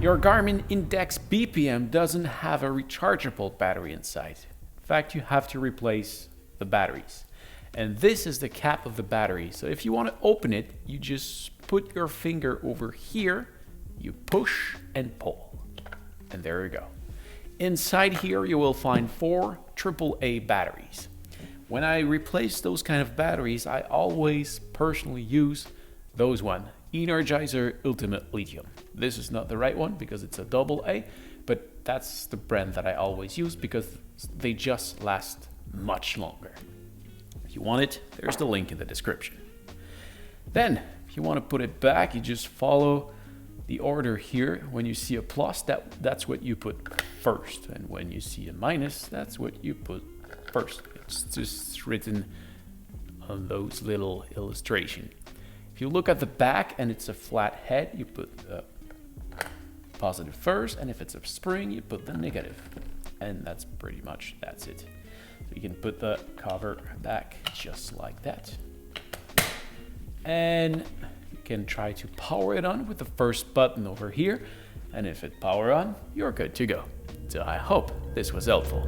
Your Garmin Index BPM doesn't have a rechargeable battery inside. In fact, you have to replace the batteries. And this is the cap of the battery. So if you want to open it, you just put your finger over here, you push and pull. And there you go. Inside here, you will find 4 AAA batteries. When I replace those kind of batteries, I always personally use those one, Energizer Ultimate Lithium. This is not the right one because it's a AA, but that's the brand that I always use because they just last much longer. If you want it, there's the link in the description. Then, if you want to put it back, you just follow the order here. When you see a plus, that's what you put first. And when you see a minus, that's what you put first. It's just written on those little illustrations. If you look at the back and it's a flat head, you put the positive first, and if it's a spring, you put the negative. And that's it. So you can put the cover back just like that. And you can try to power it on with the first button over here. And if it power on, you're good to go. So I hope this was helpful.